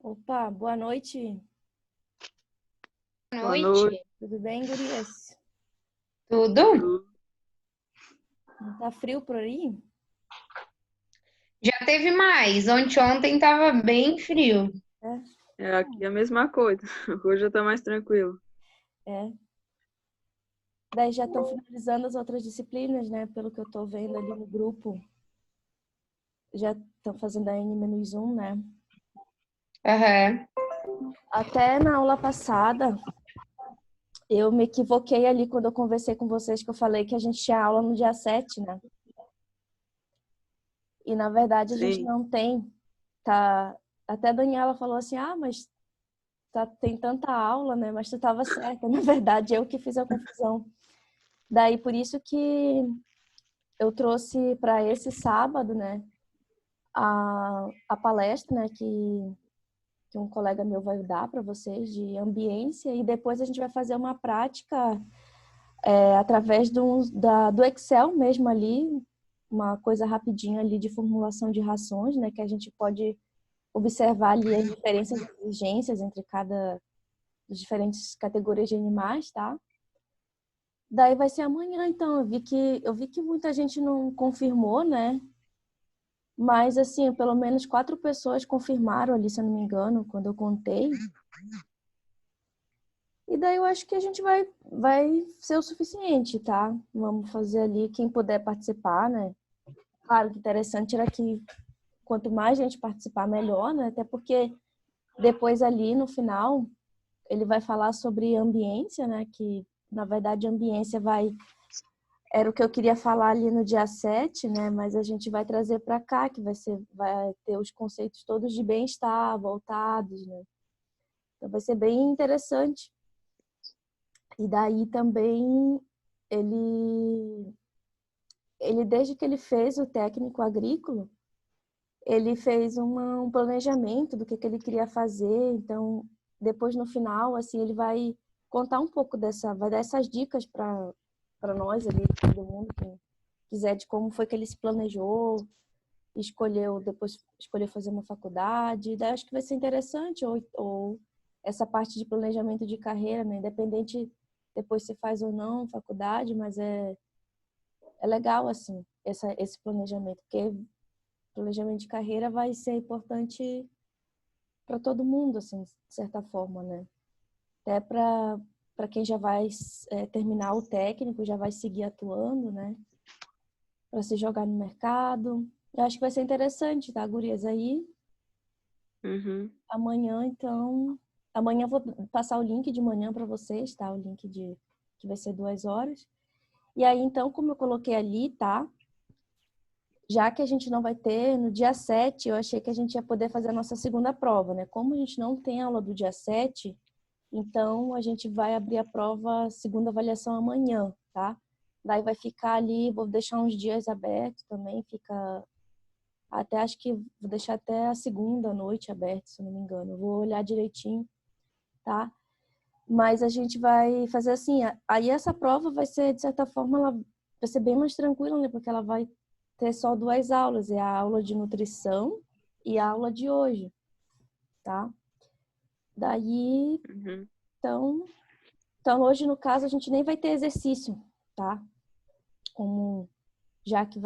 Opa, boa noite. Boa Boa noite. noite. Tudo bem, gurias? Tudo? Não tá frio por aí? Já teve mais. Ontem tava bem frio. É aqui a mesma coisa. Hoje já tá mais tranquilo. É. Daí já estão finalizando as outras disciplinas, né? Pelo que eu tô vendo ali no grupo. Já estão fazendo a N-1, né? Aham. Até na aula passada, eu me equivoquei ali quando eu conversei com vocês, que eu falei que a gente tinha aula no dia 7, né? E na verdade a gente Sim. não tem. Tá. Até a Daniela falou assim, mas tem tanta aula, né? Mas tu tava certa. Na verdade, eu que fiz a confusão. Daí, por isso que eu trouxe para esse sábado, né, a palestra, né, que um colega meu vai dar para vocês de ambiência, e depois a gente vai fazer uma prática através do Excel mesmo ali, uma coisa rapidinha ali de formulação de rações, né, que a gente pode observar ali as diferenças de exigências entre cada das diferentes categorias de animais, tá? Daí vai ser amanhã, então. Eu vi que muita gente não confirmou, né? Mas, assim, pelo menos 4 pessoas confirmaram ali, se eu não me engano, quando eu contei. E daí eu acho que a gente vai ser o suficiente, tá? Vamos fazer ali, quem puder participar, né? Claro que interessante era que quanto mais gente participar, melhor, né? Até porque depois ali, no final, ele vai falar sobre ambiência, né? Que, na verdade, a ambiência era o que eu queria falar ali no dia 7, né? Mas a gente vai trazer para cá, que vai ter os conceitos todos de bem-estar voltados, né? Então vai ser bem interessante. E daí também ele desde que ele fez o técnico agrícola, ele fez um planejamento do que ele queria fazer. Então, depois no final, assim, ele vai contar um pouco vai dar essas dicas para nós ali, todo mundo que quiser, de como foi que ele se planejou, depois escolheu fazer uma faculdade. Daí acho que vai ser interessante, ou essa parte de planejamento de carreira, né? Independente depois se faz ou não faculdade, mas é legal, assim, esse planejamento, porque planejamento de carreira vai ser importante para todo mundo, assim, de certa forma, né? Até para quem já vai terminar o técnico, já vai seguir atuando, né? Para se jogar no mercado. Eu acho que vai ser interessante, tá, gurias? Aí, Uhum. amanhã, então... Amanhã eu vou passar o link de manhã para vocês, tá? O link que vai ser 2 horas. E aí, então, como eu coloquei ali, tá? Já que a gente não vai ter no dia 7, eu achei que a gente ia poder fazer a nossa segunda prova, né? Como a gente não tem aula do dia 7, então a gente vai abrir a prova segunda avaliação amanhã, tá? Daí vai ficar ali, vou deixar uns dias abertos também, acho que vou deixar até a segunda noite aberto, se eu não me engano. Eu vou olhar direitinho, tá? Mas a gente vai fazer assim, aí essa prova vai ser, de certa forma, ela vai ser bem mais tranquila, né? Porque ela vai ter só 2 aulas, é a aula de nutrição e a aula de hoje, tá? Daí, Uhum. então hoje, no caso, a gente nem vai ter exercício, tá? Como já que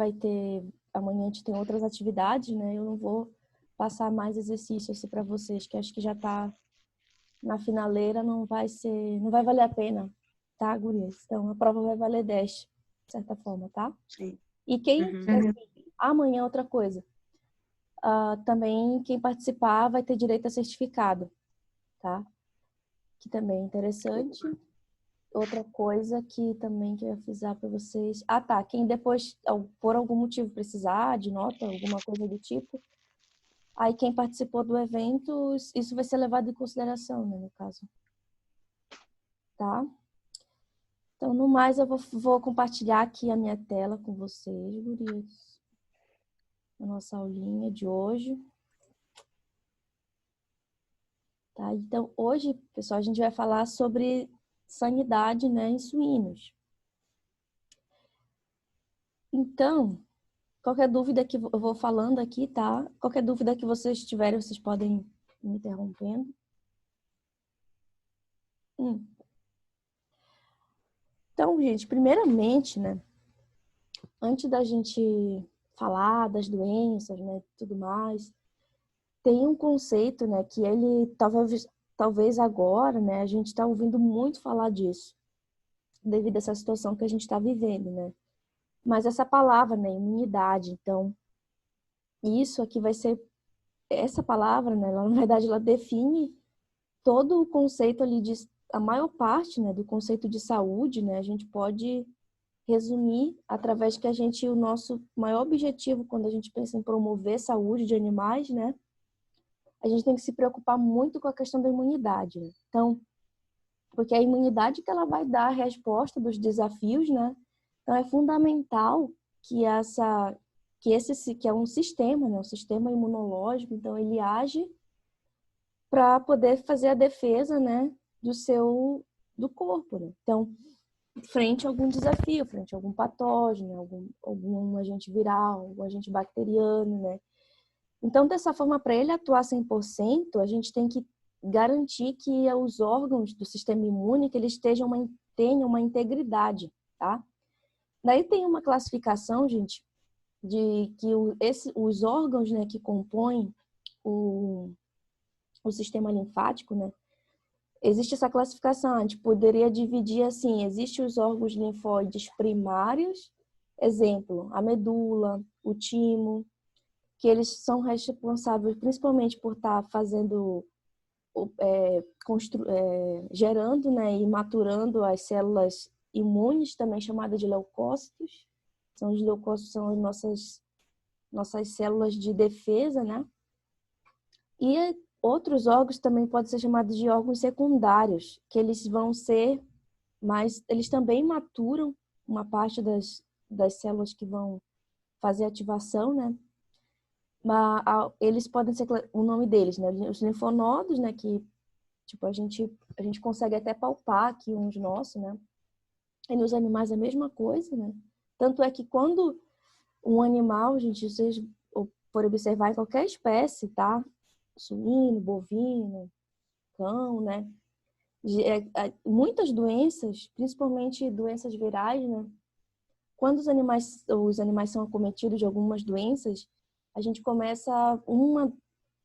amanhã a gente tem outras atividades, né? Eu não vou passar mais exercício assim para vocês, que acho que já tá na finaleira, não vai valer a pena, tá, gurias? Então a prova vai valer 10, de certa forma, tá? Sim. E quem, Uhum. amanhã outra coisa, também quem participar vai ter direito a certificado, tá? Que também é interessante. Outra coisa que também que eu ia avisar para vocês. Tá. Quem depois, por algum motivo, precisar de nota, alguma coisa do tipo, aí quem participou do evento, isso vai ser levado em consideração, né, no caso. Tá? Então, no mais, eu vou compartilhar aqui a minha tela com vocês, gurias. A nossa aulinha de hoje. Tá? Então, hoje, pessoal, a gente vai falar sobre sanidade, né, em suínos. Então, qualquer dúvida que eu vou falando aqui, tá? Qualquer dúvida que vocês tiverem, vocês podem me interrompendo. Então, gente, primeiramente, né, antes da gente falar das doenças, né, tudo mais, tem um conceito, né, que ele talvez agora, né, a gente está ouvindo muito falar disso, devido a essa situação que a gente está vivendo, né? Mas essa palavra, né, imunidade, então, isso aqui vai ser, essa palavra, né, ela, na verdade, ela define todo o conceito ali a maior parte, né, do conceito de saúde, né, a gente pode resumir através que o nosso maior objetivo quando a gente pensa em promover saúde de animais, né, a gente tem que se preocupar muito com a questão da imunidade, né? Então, porque é a imunidade que ela vai dar a resposta dos desafios, né? Então é fundamental que que é um sistema, né, um sistema imunológico, então ele age para poder fazer a defesa, né, do corpo, né? Então, frente a algum desafio, frente a algum patógeno, algum agente viral, algum agente bacteriano, né? Então, dessa forma, para ele atuar 100%, a gente tem que garantir que os órgãos do sistema imune que eles tenham uma integridade, tá? Daí tem uma classificação, gente, de que os órgãos, né, que compõem o sistema linfático, né? Existe essa classificação, a gente poderia dividir assim, existem os órgãos linfóides primários, exemplo, a medula, o timo, que eles são responsáveis principalmente por estar fazendo, gerando, né, e maturando as células imunes, também chamadas de leucócitos. Os leucócitos são as nossas células de defesa, né? E outros órgãos também podem ser chamados de órgãos secundários, que eles vão ser, mas eles também maturam uma parte das células que vão fazer ativação, né? Mas eles podem ser, o nome deles, né? Os linfonodos, né? Que tipo a gente consegue até palpar aqui uns nossos, né? E nos animais é a mesma coisa, né? Tanto é que quando um animal, gente, vocês por observar em qualquer espécie, tá? Suíno, bovino, cão, né? Muitas doenças, principalmente doenças virais, né? Quando os animais são acometidos de algumas doenças, a gente começa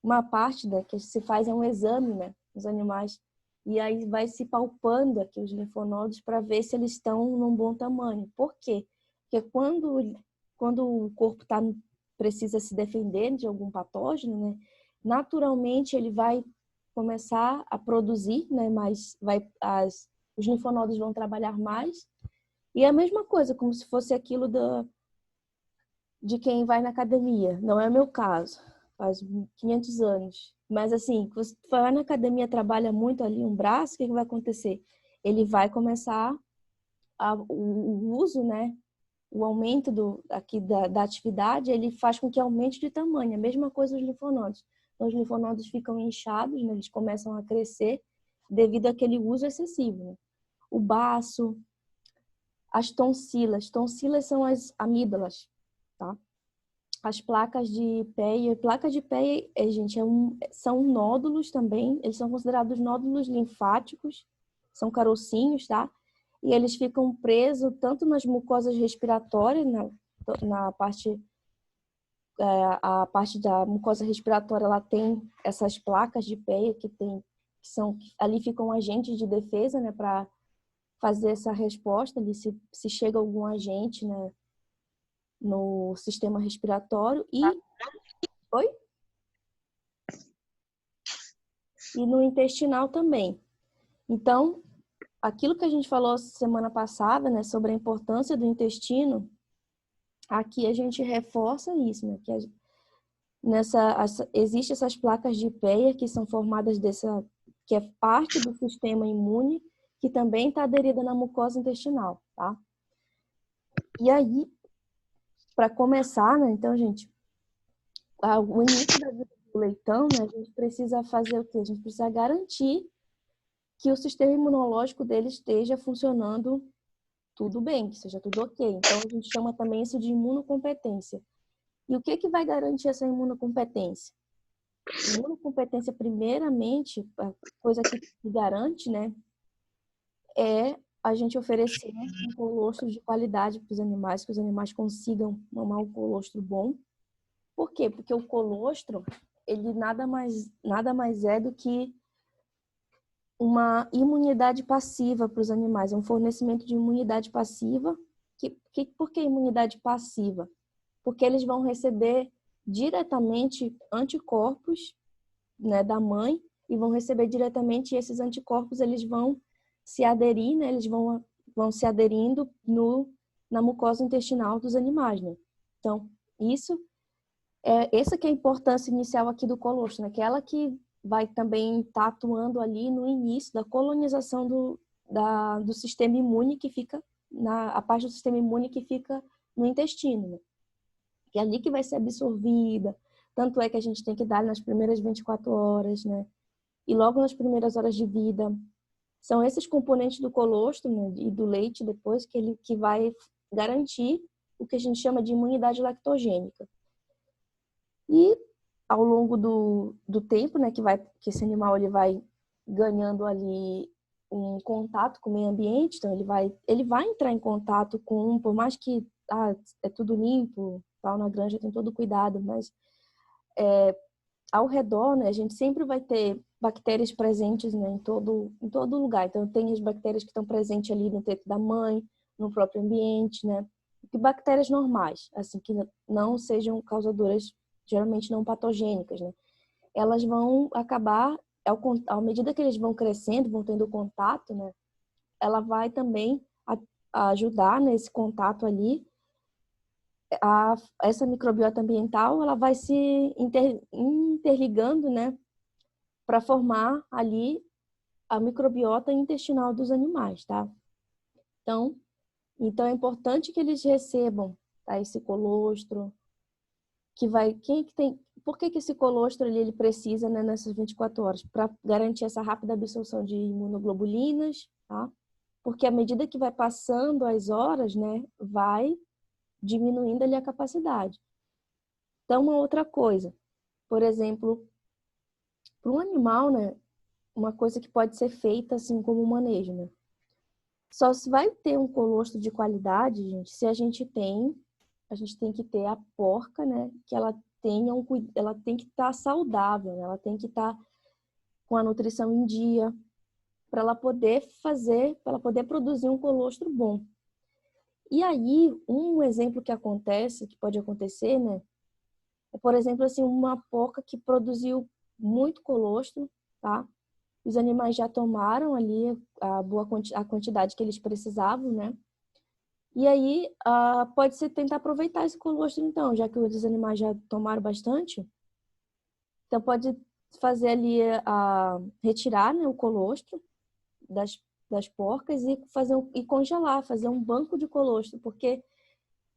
uma parte, né, que se faz um exame, né, dos animais, e aí vai se palpando aqui os linfonodos para ver se eles estão num bom tamanho. Por quê? Porque quando o corpo precisa se defender de algum patógeno, né, naturalmente ele vai começar a produzir, né, os linfonodos vão trabalhar mais. E é a mesma coisa, como se fosse aquilo de quem vai na academia. Não é o meu caso, faz 500 anos. Mas assim, você vai na academia, trabalha muito ali um braço, o que vai acontecer? Ele vai começar o uso, né? O aumento da atividade, ele faz com que aumente de tamanho. A mesma coisa os linfonodos. Então, os linfonodos ficam inchados, né? Eles começam a crescer devido àquele uso excessivo, né? O baço, as tonsilas. Tonsilas são as amígdalas, tá? As placas de Peyer. Placas de Peyer, gente, são nódulos também. Eles são considerados nódulos linfáticos. São carocinhos, tá? E eles ficam presos tanto nas mucosas respiratórias, na parte... a parte da mucosa respiratória, ela tem essas placas de Peyer ali ficam agentes de defesa, né? Para fazer essa resposta ali, se chega algum agente, né, no sistema respiratório Oi? E no intestinal também. Então, aquilo que a gente falou semana passada, né, sobre a importância do intestino, aqui a gente reforça isso, né, que existem essas placas de Peyer que são formadas que é parte do sistema imune, que também está aderida na mucosa intestinal, tá? E aí, para começar, né, então, gente, o início da vida do leitão, né, a gente precisa fazer o quê? A gente precisa garantir que o sistema imunológico dele esteja funcionando tudo bem, que seja tudo ok. Então, a gente chama também isso de imunocompetência. E o que vai garantir essa imunocompetência? Imunocompetência, primeiramente, a coisa que garante, né, é a gente oferecer um colostro de qualidade para os animais, que os animais consigam mamar um colostro bom. Por quê? Porque o colostro, ele nada mais é do que uma imunidade passiva para os animais, é um fornecimento de imunidade passiva. Por que imunidade passiva? Porque eles vão receber diretamente anticorpos, né, da mãe, e vão receber diretamente, e esses anticorpos eles vão se aderir, né, eles vão se aderindo na mucosa intestinal dos animais, né? Então, essa que é a importância inicial aqui do colostro, né? Que é ela que vai também estar atuando ali no início da colonização do sistema imune que fica a parte do sistema imune que fica no intestino, né? Que é ali que vai ser absorvida. Tanto é que a gente tem que dar nas primeiras 24 horas, né? E logo nas primeiras horas de vida. São esses componentes do colostro, né, e do leite depois que vai garantir o que a gente chama de imunidade lactogênica. E ao longo do tempo, né, que esse animal ele vai ganhando ali um contato com o meio ambiente, então ele vai entrar em contato com, por mais que é tudo limpo, tal, na granja tem todo cuidado, mas ao redor, né, a gente sempre vai ter bactérias presentes, né, em todo lugar. Então tem as bactérias que estão presentes ali no teto da mãe, no próprio ambiente, né? E bactérias normais, assim que não sejam causadoras, geralmente não patogênicas, né? Elas vão acabar, à medida que eles vão crescendo, vão tendo contato, né? Ela vai também ajudar nesse contato ali. Essa microbiota ambiental, ela vai se interligando, né? Para formar ali a microbiota intestinal dos animais, tá? Então é importante que eles recebam, tá, esse colostro, por que esse colostro ali, ele precisa, né, nessas 24 horas? Para garantir essa rápida absorção de imunoglobulinas, tá? Porque à medida que vai passando as horas, né, vai diminuindo ali a capacidade. Então, uma outra coisa, por exemplo, para um animal, né, uma coisa que pode ser feita assim como um manejo, né? Só se vai ter um colostro de qualidade, gente, se a gente tem que ter a porca, né? Que ela tem que estar saudável, né? Ela tem que estar com a nutrição em dia para ela poder produzir um colostro bom. E aí, um exemplo que pode acontecer, né? É, por exemplo, assim, uma porca que produziu muito colostro, tá? Os animais já tomaram ali a quantidade que eles precisavam, né? E aí, pode-se tentar aproveitar esse colostro, então, já que os animais já tomaram bastante. Então, pode fazer ali, retirar, né, o colostro das porcas e congelar, fazer um banco de colostro, porque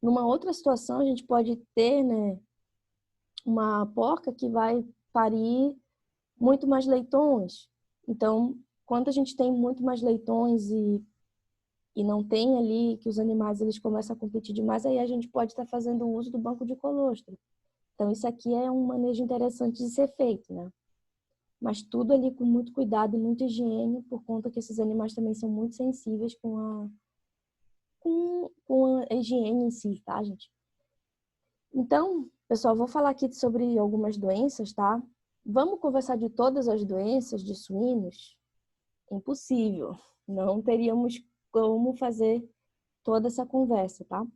numa outra situação a gente pode ter, né, uma porca que vai parir muito mais leitões. Então, quando a gente tem muito mais leitões e não tem ali que os animais eles começam a competir demais, aí a gente pode estar fazendo uso do banco de colostro. Então, isso aqui é um manejo interessante de ser feito, né? Mas tudo ali com muito cuidado e muita higiene, por conta que esses animais também são muito sensíveis com a higiene em si, tá, gente? Então, pessoal, vou falar aqui sobre algumas doenças, tá? Vamos conversar de todas as doenças de suínos? Impossível. Não teríamos como fazer toda essa conversa, tá?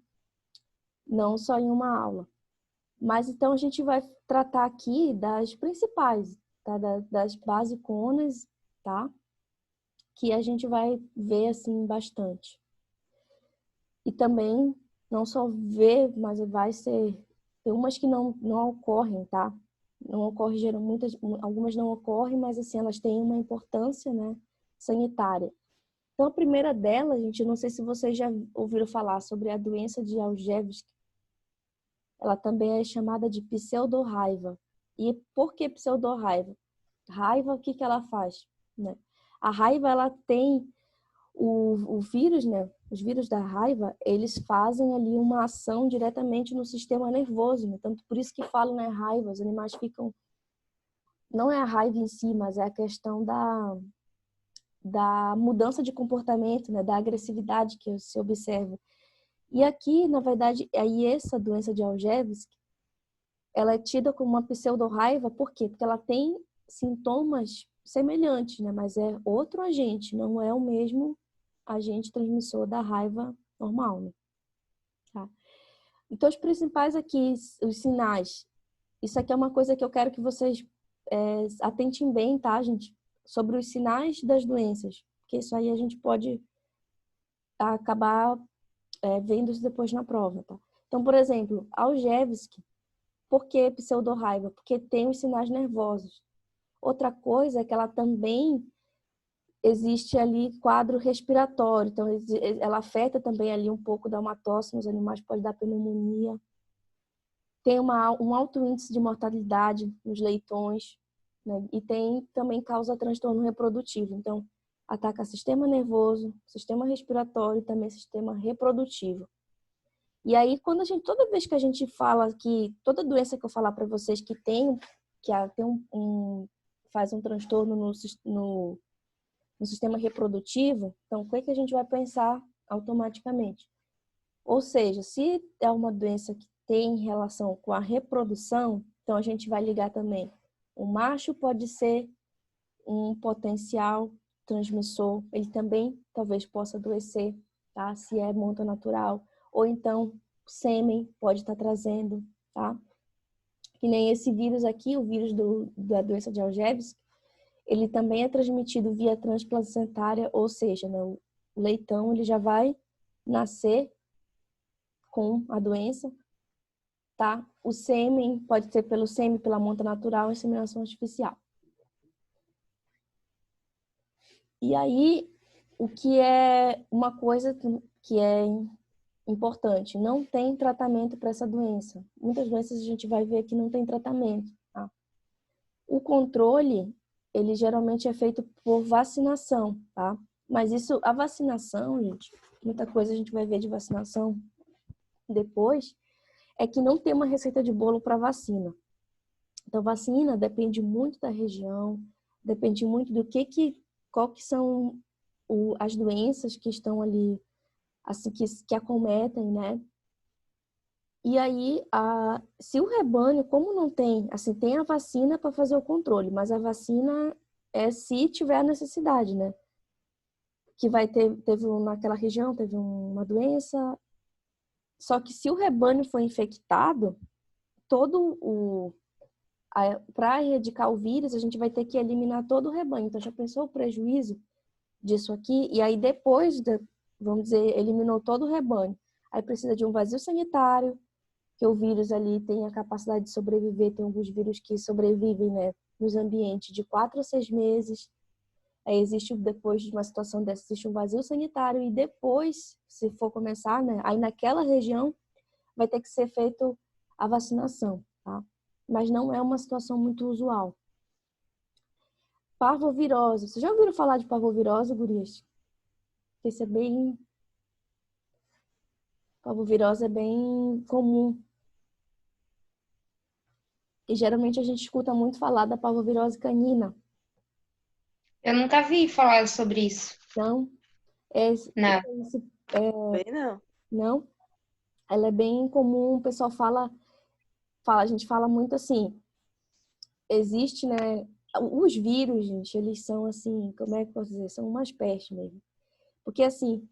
Não só em uma aula. Mas então a gente vai tratar aqui das principais, tá? Das basiconas, tá? Que a gente vai ver assim bastante. E também não só ver, mas tem umas que não ocorrem, tá? Não ocorrem, algumas não ocorrem, mas assim elas têm uma importância, né, sanitária. Então, a primeira delas, gente, não sei se vocês já ouviram falar sobre a doença de Algevski. Ela também é chamada de pseudorraiva. E por que pseudorraiva? Raiva, o que ela faz? Né? A raiva, ela tem o vírus, né? Os vírus da raiva, eles fazem ali uma ação diretamente no sistema nervoso, né? Tanto por isso que falam, né, raiva, os animais ficam não é a raiva em si, mas é a questão da mudança de comportamento, né? Da agressividade que se observa. E aqui, na verdade, aí essa doença de Algevski, ela é tida como uma pseudo-raiva, por quê? Porque ela tem sintomas semelhantes, né? Mas é outro agente, não é o mesmo agente transmissor da raiva normal, né? Tá? Então, os principais aqui, os sinais. Isso aqui é uma coisa que eu quero que vocês atentem bem, tá, gente? Sobre os sinais das doenças. Porque isso aí a gente pode acabar vendo isso depois na prova, tá? Então, por exemplo, Algevski, por que pseudorraiva? Porque tem os sinais nervosos. Outra coisa é que ela também existe ali quadro respiratório, então ela afeta também ali um pouco, dá uma tosse nos animais, pode dar pneumonia. Tem um alto índice de mortalidade nos leitões, né? E tem também causa transtorno reprodutivo. Então, ataca sistema nervoso, sistema respiratório e também sistema reprodutivo. E aí, toda vez que a gente fala que toda doença que eu falar para vocês que faz um transtorno no sistema reprodutivo, então o que a gente vai pensar automaticamente? Ou seja, se é uma doença que tem relação com a reprodução, então a gente vai ligar também. O macho pode ser um potencial transmissor, ele também talvez possa adoecer, tá? Se é monta natural. Ou então, sêmen pode estar trazendo, tá? Que nem esse vírus aqui, o vírus da doença de Algevski, ele também é transmitido via transplacentária, ou seja, né, o leitão ele já vai nascer com a doença, tá? O sêmen pode ser pelo sêmen, pela monta natural, inseminação artificial. E aí, o que é uma coisa que é importante, não tem tratamento para essa doença. Muitas doenças a gente vai ver que não tem tratamento, tá? O controle, ele geralmente é feito por vacinação, tá? Mas a vacinação, gente, muita coisa a gente vai ver de vacinação depois, é que não tem uma receita de bolo para vacina. Então, vacina depende muito da região, depende muito do qual que são as doenças que estão ali, assim, que acometem, né? E aí, se o rebanho, como não tem, assim, tem a vacina para fazer o controle, mas a vacina é se tiver a necessidade, né? Que naquela região, teve uma doença, só que se o rebanho for infectado, para erradicar o vírus, a gente vai ter que eliminar todo o rebanho. Então, já pensou o prejuízo disso aqui? E aí, depois, vamos dizer, eliminou todo o rebanho. Aí precisa de um vazio sanitário, que o vírus ali tem a capacidade de sobreviver. Tem alguns vírus que sobrevivem, né, nos ambientes de 4 a 6 meses. Aí depois de uma situação dessa, existe um vazio sanitário e depois, se for começar, né, aí naquela região vai ter que ser feito a vacinação, tá? Mas não é uma situação muito usual. Parvovirose. Vocês já ouviram falar de parvovirose, gurias? Isso é bem... Parvovirose é bem comum. E geralmente a gente escuta muito falar da parvovirose canina. Eu nunca vi falar sobre isso. Não? Não. Bem, não. Não? Ela é bem comum, o pessoal a gente fala muito assim, existe, né, os vírus, gente, eles são assim, como é que eu posso dizer? São umas pestes mesmo. Porque assim,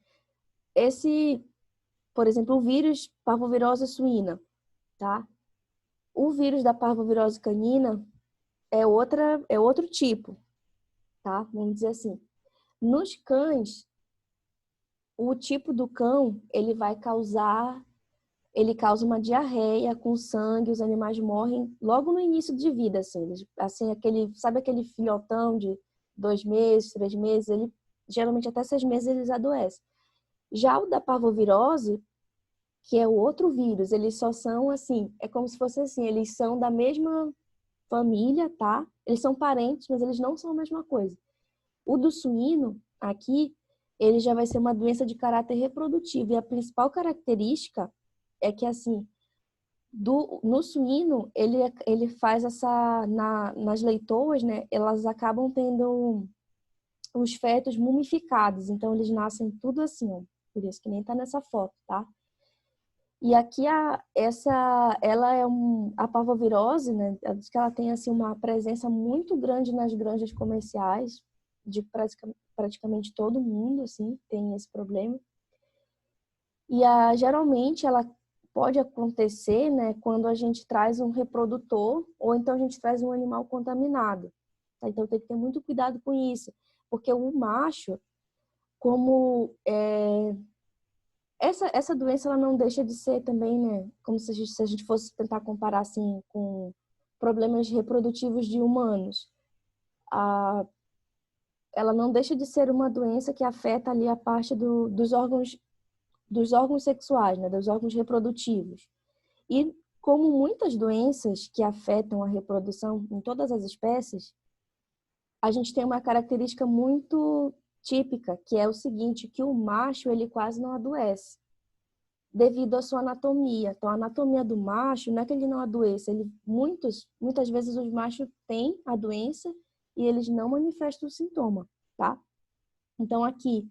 por exemplo, o vírus parvovirose suína, tá? O vírus da parvovirose canina é outro tipo, tá? Vamos dizer assim. Nos cães, o tipo do cão, ele causa uma diarreia com sangue, os animais morrem logo no início de vida, assim, sabe aquele filhotão de 2 meses, 3 meses, geralmente até 6 meses eles adoecem. Já o da parvovirose, que é o outro vírus, eles só são assim, é como se fosse assim, eles são da mesma família, tá? Eles são parentes, mas eles não são a mesma coisa. O do suíno, aqui, ele já vai ser uma doença de caráter reprodutivo, e a principal característica é que, assim, No suíno, ele faz nas leitoas, né? Elas acabam tendo os fetos mumificados, então eles nascem tudo assim, ó. Por isso que nem tá nessa foto, tá? E aqui ela é a parvovirose, né? Ela diz que ela tem assim uma presença muito grande nas granjas comerciais de praticamente todo mundo, assim, tem esse problema. E geralmente ela pode acontecer, né, quando a gente traz um reprodutor ou então a gente traz um animal contaminado. Tá? Então tem que ter muito cuidado com isso, porque o macho, como essa doença ela não deixa de ser também, né, como se a gente fosse tentar comparar assim com problemas reprodutivos de humanos. Ela não deixa de ser uma doença que afeta ali a parte dos órgãos sexuais, né, dos órgãos reprodutivos. E como muitas doenças que afetam a reprodução em todas as espécies, a gente tem uma característica muito típica, que é o seguinte, que o macho ele quase não adoece, devido à sua anatomia. Então, a anatomia do macho não é que ele não adoeça, muitas vezes os machos têm a doença e eles não manifestam o sintoma, tá? Então, aqui,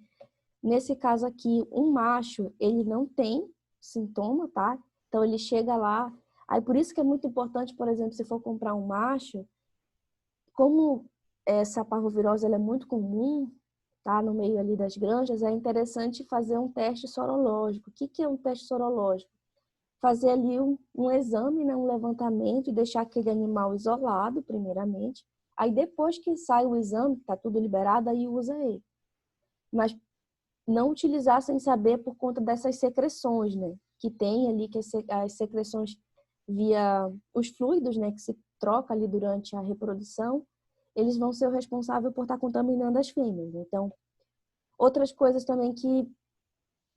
nesse caso aqui, um macho, ele não tem sintoma, tá? Então, ele chega lá. Aí, por isso que é muito importante, por exemplo, se for comprar um macho, como essa parvovirose ela é muito comum, tá? No meio ali das granjas, é interessante fazer um teste sorológico. O que é um teste sorológico? Fazer ali um exame, né? Um levantamento e deixar aquele animal isolado, primeiramente. Aí, depois que sai o exame, tá tudo liberado, aí usa ele. Mas não utilizar sem saber por conta dessas secreções, né? Que tem ali, que as secreções via os fluidos, né? Que se troca ali durante a reprodução, eles vão ser o responsável por estar contaminando as fêmeas. Então, outras coisas também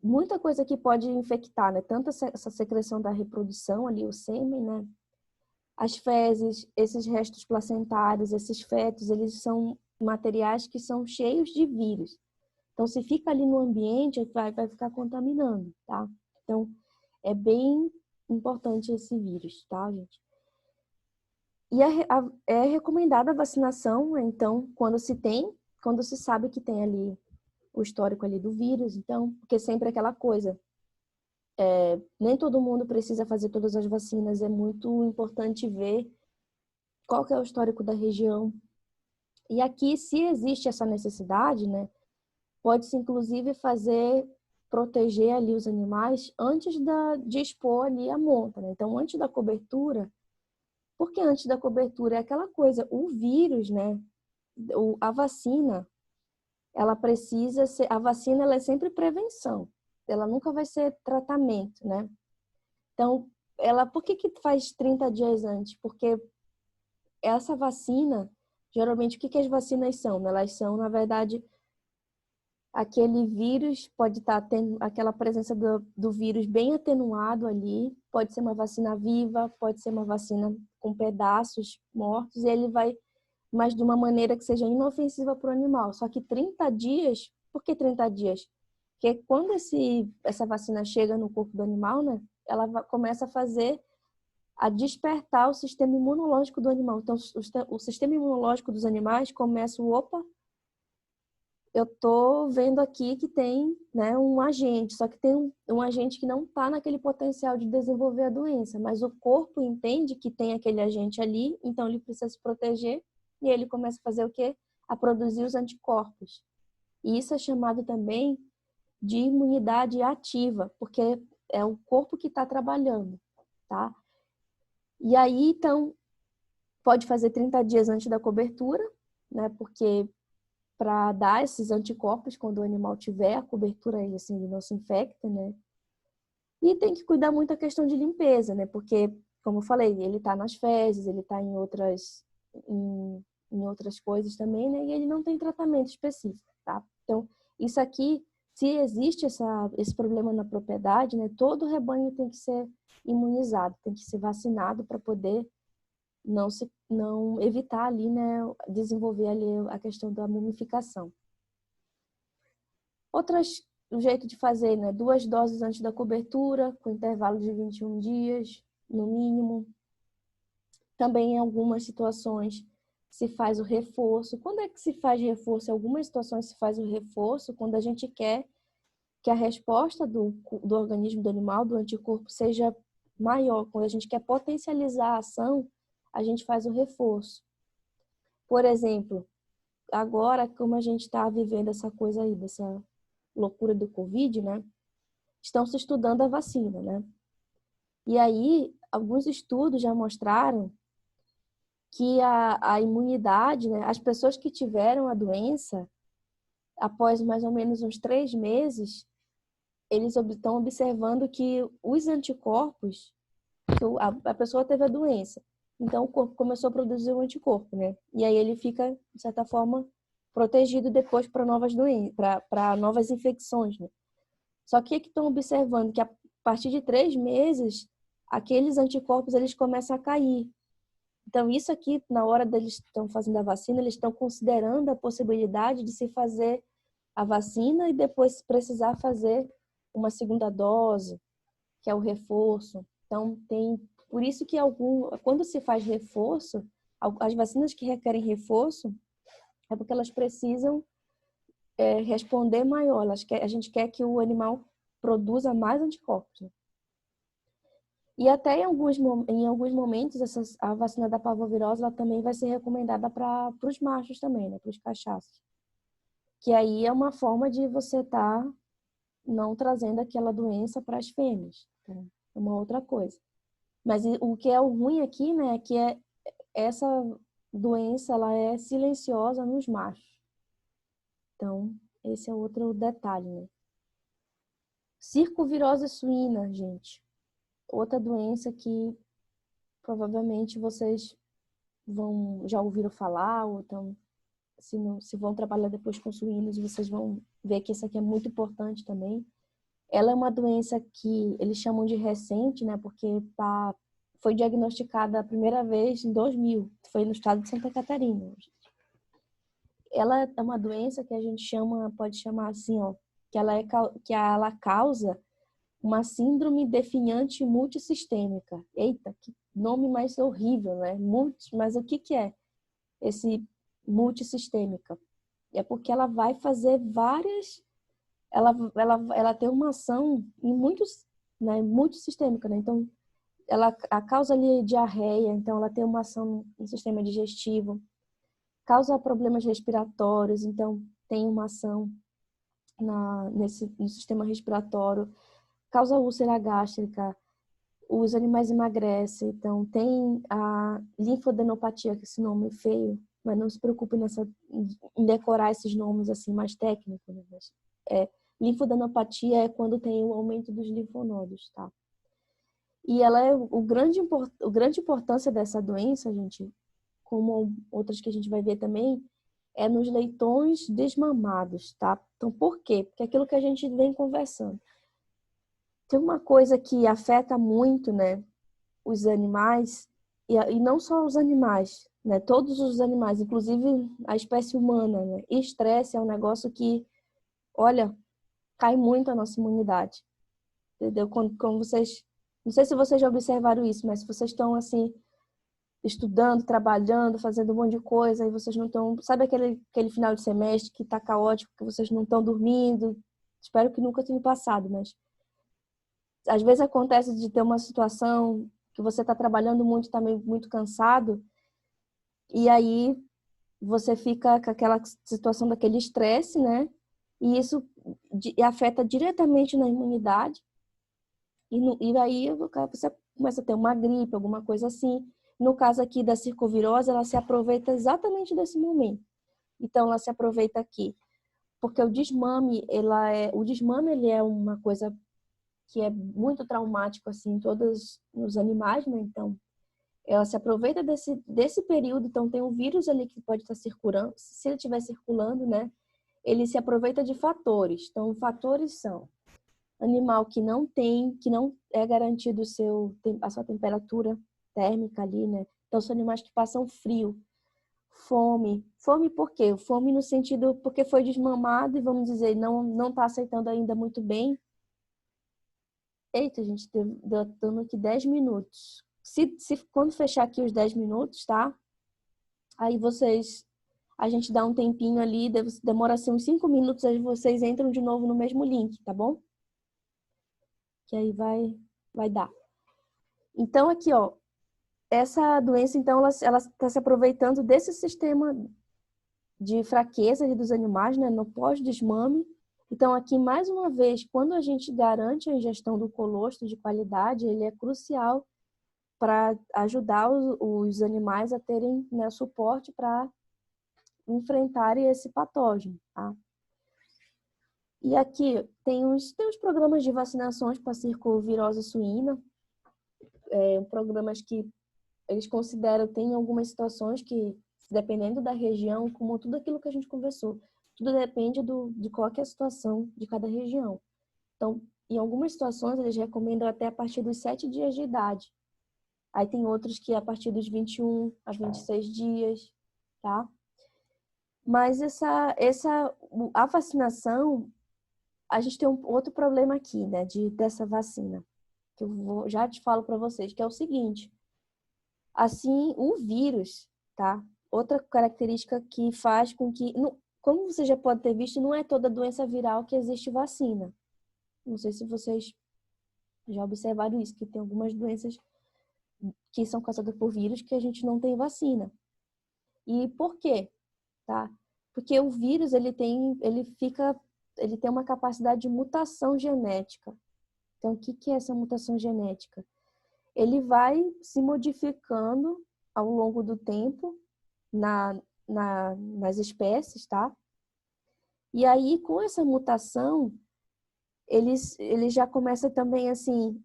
muita coisa que pode infectar, né? Tanto essa secreção da reprodução ali, o sêmen, né? As fezes, esses restos placentários, esses fetos, eles são materiais que são cheios de vírus. Então, se fica ali no ambiente, vai ficar contaminando, tá? Então, é bem importante esse vírus, tá, gente? E é recomendada a vacinação, então, quando se sabe que tem ali o histórico ali do vírus, então, porque sempre é aquela coisa, nem todo mundo precisa fazer todas as vacinas, é muito importante ver qual que é o histórico da região. E aqui, se existe essa necessidade, né, pode-se inclusive proteger ali os animais antes de expor ali a monta, né? Então, antes da cobertura, porque antes da cobertura é aquela coisa, o vírus, né, a vacina, a vacina ela é sempre prevenção, ela nunca vai ser tratamento, né? Então, por que faz 30 dias antes? Porque essa vacina, geralmente, o que as vacinas são? Elas são, na verdade, aquele vírus pode estar tendo aquela presença do vírus bem atenuado ali, pode ser uma vacina viva, pode ser uma vacina com pedaços mortos, e ele vai, mas de uma maneira que seja inofensiva para o animal. Só que 30 dias, por que 30 dias? Porque quando essa vacina chega no corpo do animal, né, ela começa a despertar o sistema imunológico do animal. Então, o sistema imunológico dos animais começa, opa, eu tô vendo aqui que tem, né, um agente, só que tem um agente que não está naquele potencial de desenvolver a doença, mas o corpo entende que tem aquele agente ali, então ele precisa se proteger e ele começa a fazer o quê? A produzir os anticorpos. E isso é chamado também de imunidade ativa, porque é o corpo que está trabalhando, tá? E aí, então, pode fazer 30 dias antes da cobertura, né, porque para dar esses anticorpos quando o animal tiver a cobertura, assim, ele não se infecta, né? E tem que cuidar muito da questão de limpeza, né? Porque, como eu falei, ele está nas fezes, ele está em outras coisas também, né? E ele não tem tratamento específico, tá? Então, isso aqui, se existe esse problema na propriedade, né? Todo o rebanho tem que ser imunizado, tem que ser vacinado para poder não evitar ali, né, desenvolver ali a questão da mumificação. O jeito de fazer, né, 2 doses antes da cobertura, com intervalo de 21 dias, no mínimo. Também em algumas situações se faz o reforço. Quando é que se faz reforço? Em algumas situações se faz o reforço quando a gente quer que a resposta do organismo do animal, do anticorpo, seja maior. Quando a gente quer potencializar a ação, a gente faz o reforço. Por exemplo, agora, como a gente está vivendo essa coisa aí, dessa loucura do Covid, né? Estão se estudando a vacina, né? E aí, alguns estudos já mostraram que a imunidade, né? As pessoas que tiveram a doença, após mais ou menos uns 3 meses, eles estão observando que os anticorpos, que a pessoa teve a doença, então o corpo começou a produzir o anticorpo, né? E aí ele fica, de certa forma, protegido depois para novas doenças, para novas infecções, né? Só que estão observando que a partir de 3 meses, aqueles anticorpos eles começam a cair. Então, isso aqui, na hora deles estão fazendo a vacina, eles estão considerando a possibilidade de se fazer a vacina e depois se precisar fazer uma segunda dose, que é o reforço. Então, por isso que quando se faz reforço, as vacinas que requerem reforço, é porque elas precisam responder maior. A gente quer que o animal produza mais anticorpos, né? E até em alguns momentos, a vacina da parvovirose ela também vai ser recomendada para os machos também, né? Para os cachachos. Que aí é uma forma de você estar não trazendo aquela doença para as fêmeas. Então, é uma outra coisa. Mas o que é o ruim aqui, né? É que essa doença ela é silenciosa nos machos. Então, esse é outro detalhe, né? Circovirose suína, gente. Outra doença que provavelmente vocês já ouviram falar, ou então, se vão trabalhar depois com suínos, vocês vão ver que isso aqui é muito importante também. Ela é uma doença que eles chamam de recente, né? Porque foi diagnosticada a primeira vez em 2000, foi no estado de Santa Catarina. Ela é uma doença que a gente pode chamar assim, ó, que ela causa uma síndrome definhante multissistêmica. Eita, que nome mais horrível, né? Mas o que é esse multissistêmica? É porque ela vai fazer várias... Ela tem uma ação em muitos, né? Multissistêmica, né? Então, a causa ali é diarreia, então ela tem uma ação no sistema digestivo, causa problemas respiratórios, então tem uma ação no sistema respiratório, causa úlcera gástrica, os animais emagrecem, então tem a linfadenopatia, que esse nome é feio, mas não se preocupe em decorar esses nomes assim mais técnicos, né? Mas, linfadenopatia é quando tem o aumento dos linfonodos, tá? E ela é a grande importância dessa doença, gente, como outras que a gente vai ver também, é nos leitões desmamados, tá? Então, por quê? Porque é aquilo que a gente vem conversando. Tem uma coisa que afeta muito, né, os animais, e não só os animais, né, todos os animais, inclusive a espécie humana, né? E estresse é um negócio que, olha, cai muito a nossa imunidade, entendeu? Quando vocês, não sei se vocês já observaram isso, mas se vocês estão assim estudando, trabalhando, fazendo um monte de coisa, e vocês não estão, sabe aquele final de semestre que tá caótico, que vocês não estão dormindo? Espero que nunca tenha passado, mas às vezes acontece de ter uma situação que você está trabalhando muito, está muito cansado, e aí você fica com aquela situação daquele estresse, né? E isso afeta diretamente na imunidade. E aí você começa a ter uma gripe, alguma coisa assim. No caso aqui da circovirose, ela se aproveita exatamente desse momento. Então, ela se aproveita aqui. Porque o desmame, ele é uma coisa que é muito traumático assim, todos os animais, né? Então, ela se aproveita desse período. Então, tem um vírus ali que pode estar circulando. Se ele estiver circulando, né? Ele se aproveita de fatores. Então, fatores são animal que não é garantido a sua temperatura térmica ali, né? Então, são animais que passam frio. Fome. Fome por quê? Fome no sentido porque foi desmamado e, vamos dizer, não está aceitando ainda muito bem Eita, gente, dando aqui 10 minutos. Quando fechar aqui os 10 minutos, tá? Aí a gente dá um tempinho ali, demora assim uns 5 minutos, aí vocês entram de novo no mesmo link, tá bom? Que aí vai dar. Então, aqui, ó, essa doença, então, ela está se aproveitando desse sistema de fraqueza ali dos animais, né, no pós-desmame. Então, aqui, mais uma vez, quando a gente garante a ingestão do colostro de qualidade, ele é crucial para ajudar os animais a terem, né, suporte para enfrentarem esse patógeno, tá? E aqui tem os programas de vacinações para circovirose suína, programas que eles consideram, tem algumas situações que, dependendo da região, como tudo aquilo que a gente conversou, tudo depende de qual que é a situação de cada região. Então, em algumas situações, eles recomendam até a partir dos 7 dias de idade. Aí tem outros que é a partir dos 21 a 26 dias, tá? Mas a vacinação, a gente tem um outro problema aqui, né, dessa vacina, que já te falo para vocês, que é o seguinte: assim, o vírus, tá? Outra característica que faz com que, como você já pode ter visto, não é toda doença viral que existe vacina. Não sei se vocês já observaram isso, que tem algumas doenças que são causadas por vírus que a gente não tem vacina. E por quê? Tá? Porque o vírus, ele tem uma capacidade de mutação genética. Então, o que é essa mutação genética? Ele vai se modificando ao longo do tempo nas espécies, tá? E aí, com essa mutação, ele já começa também, assim,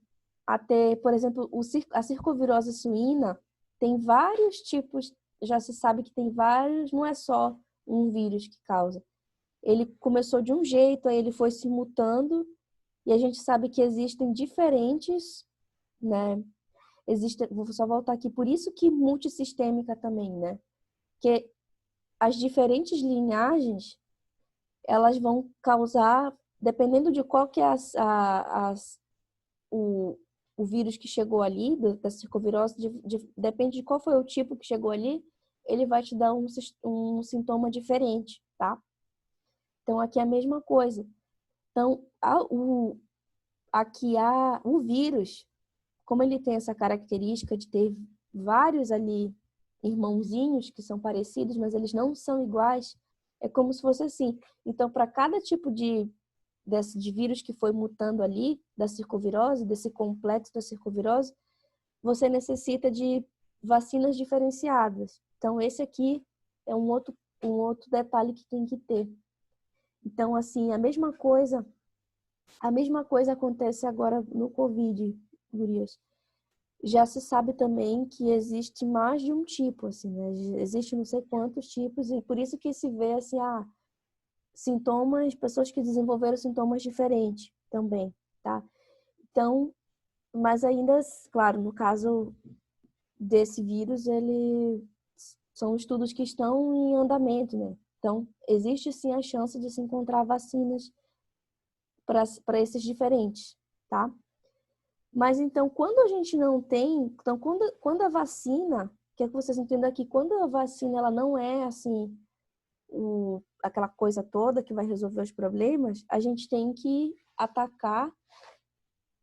a ter, por exemplo, a circovirose suína tem vários tipos, já se sabe que tem vários, não é só um vírus que causa. Ele começou de um jeito, aí ele foi se mutando, e a gente sabe que existem diferentes, né? Vou só voltar aqui, por isso que multissistêmica também, né? Que as diferentes linhagens, elas vão causar, dependendo de qual que é o vírus que chegou ali, da circovirose, depende de qual foi o tipo que chegou ali, ele vai te dar um sintoma diferente, tá? Então, aqui é a mesma coisa. Então, o vírus, como ele tem essa característica de ter vários ali irmãozinhos que são parecidos, mas eles não são iguais, é como se fosse assim. Então, para cada tipo de vírus que foi mutando ali, da circovirose, desse complexo da circovirose, você necessita de vacinas diferenciadas. Então, esse aqui é um outro detalhe que tem que ter. Então, assim, a mesma coisa acontece agora no Covid, gurias. Já se sabe também que existe mais de um tipo, assim, né? Existe não sei quantos tipos, e por isso que se vê, assim, sintomas, pessoas que desenvolveram sintomas diferentes também, tá? Então, mas ainda, claro, no caso desse vírus, são estudos que estão em andamento, né? Então, existe sim a chance de se encontrar vacinas para esses diferentes, tá? Mas então, quando a gente não tem, então quando a vacina, quero que vocês entendam aqui, quando a vacina ela não é assim aquela coisa toda que vai resolver os problemas, a gente tem que atacar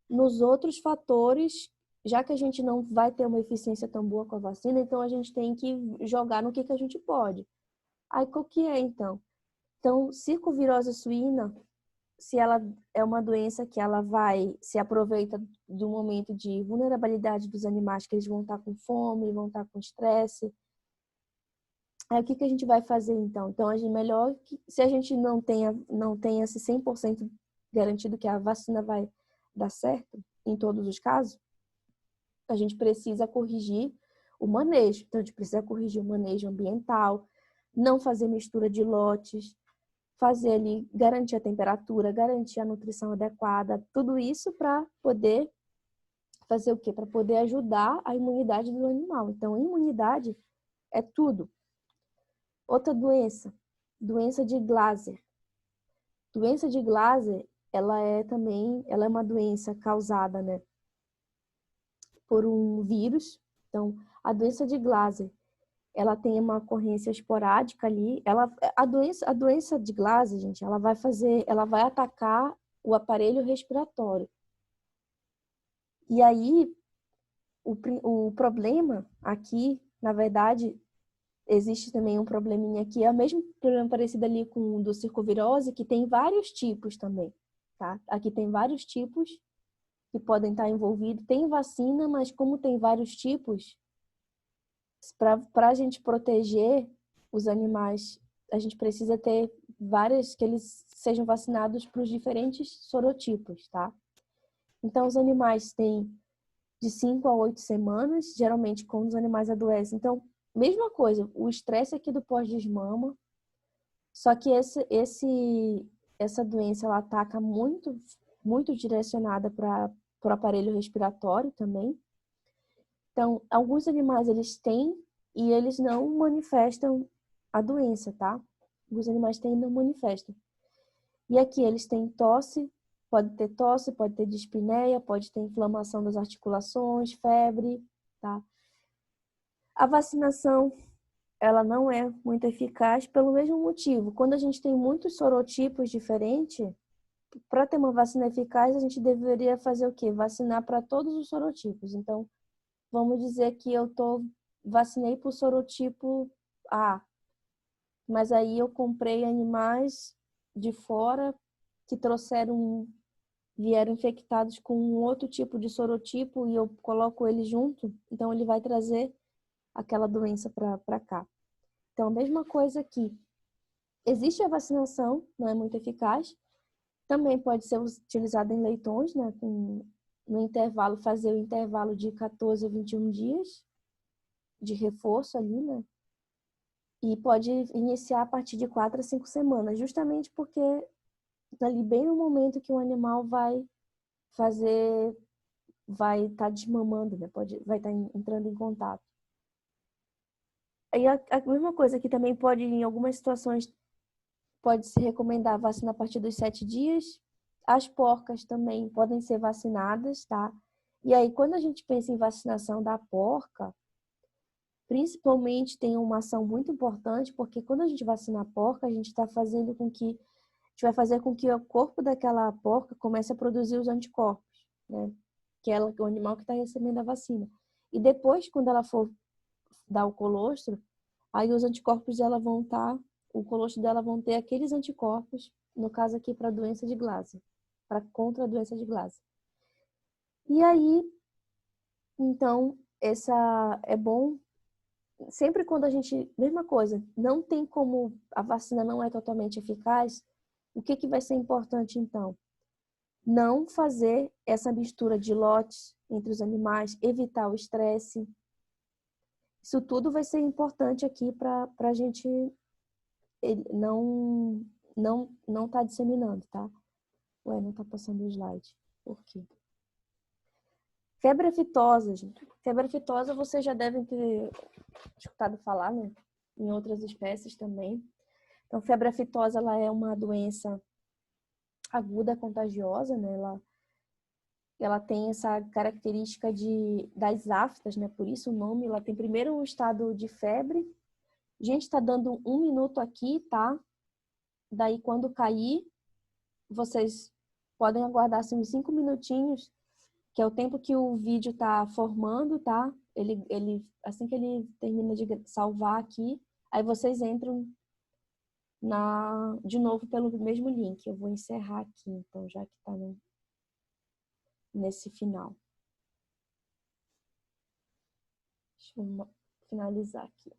nos outros fatores, já que a gente não vai ter uma eficiência tão boa com a vacina, então a gente tem que jogar no que a gente pode. Aí, qual que é, então? Então, circovirose suína, se ela é uma doença que ela se aproveita do momento de vulnerabilidade dos animais, que eles vão estar com fome, vão estar com estresse. Aí, o que a gente vai fazer, então? Então, melhor que, se a gente não tem esse 100% garantido que a vacina vai dar certo em todos os casos, a gente precisa corrigir o manejo. Então, a gente precisa corrigir o manejo ambiental, não fazer mistura de lotes, fazer ali, garantir a temperatura, garantir a nutrição adequada, tudo isso para poder fazer o quê? Para poder ajudar a imunidade do animal. Então, imunidade é tudo. Outra doença de Glaser. Doença de Glaser ela é uma doença causada, né, por um vírus. Então, a doença de Glasser, ela tem uma ocorrência esporádica ali. A doença de Glasser, gente, ela vai atacar o aparelho respiratório. E aí, o problema aqui, na verdade, existe também um probleminha aqui, é o mesmo problema parecido ali com o do circovirose, que tem vários tipos também, tá? Aqui tem vários tipos que podem estar envolvidos. Tem vacina, mas como tem vários tipos, para a gente proteger os animais, a gente precisa ter várias, que eles sejam vacinados para os diferentes sorotipos, tá? Então, os animais têm de 5 a 8 semanas, geralmente quando os animais adoecem. Então, mesma coisa, o estresse aqui do pós-desmama, só que essa doença, ela ataca muito, muito direcionada para o aparelho respiratório também. Então, alguns animais, eles têm e eles não manifestam a doença, tá? Alguns animais têm e não manifestam. E aqui eles têm tosse, pode ter dispneia, pode ter inflamação das articulações, febre, tá? A vacinação, ela não é muito eficaz pelo mesmo motivo. Quando a gente tem muitos sorotipos diferentes, para ter uma vacina eficaz, a gente deveria fazer o quê? Vacinar para todos os sorotipos. Então, vamos dizer que vacinei para o sorotipo A, mas aí eu comprei animais de fora que vieram infectados com um outro tipo de sorotipo e eu coloco ele junto, então ele vai trazer aquela doença para cá. Então, a mesma coisa aqui. Existe a vacinação, não é muito eficaz. Também pode ser utilizada em leitões, né? No intervalo, fazer o intervalo de 14 a 21 dias de reforço ali, né? E pode iniciar a partir de 4 a 5 semanas, justamente porque ali bem no momento que o animal vai estar desmamando, né? Vai estar entrando em contato. E a mesma coisa que também pode, em algumas situações, pode se recomendar a vacina a partir dos 7 dias. As porcas também podem ser vacinadas, tá? E aí, quando a gente pensa em vacinação da porca, principalmente tem uma ação muito importante, porque quando a gente vacina a porca, a gente vai fazer com que o corpo daquela porca comece a produzir os anticorpos, né? Que é o animal que está recebendo a vacina. E depois, quando ela for dar o colostro, aí os anticorpos dela o colostro dela vão ter aqueles anticorpos, no caso aqui para a doença de Glasser, contra a doença de Glasser. E aí, então, essa é bom, sempre quando mesma coisa, não tem como, a vacina não é totalmente eficaz, o que vai ser importante então? Não fazer essa mistura de lotes entre os animais, evitar o estresse. Isso tudo vai ser importante aqui para a gente não tá disseminando, tá? Ué, não tá passando o slide. Por quê? Febre aftosa, gente. Febre aftosa vocês já devem ter escutado falar, né? Em outras espécies também. Então, febre aftosa, ela é uma doença aguda, contagiosa, né? Ela tem essa característica das aftas, né? Por isso o nome. Ela tem primeiro um estado de febre. Gente, tá dando 1 minuto aqui, tá? Daí, quando cair, vocês podem aguardar assim, uns 5 minutinhos, que é o tempo que o vídeo tá formando, tá? Assim que ele termina de salvar aqui, aí vocês entram de novo pelo mesmo link. Eu vou encerrar aqui, então, já que tá nesse final. Deixa eu finalizar aqui.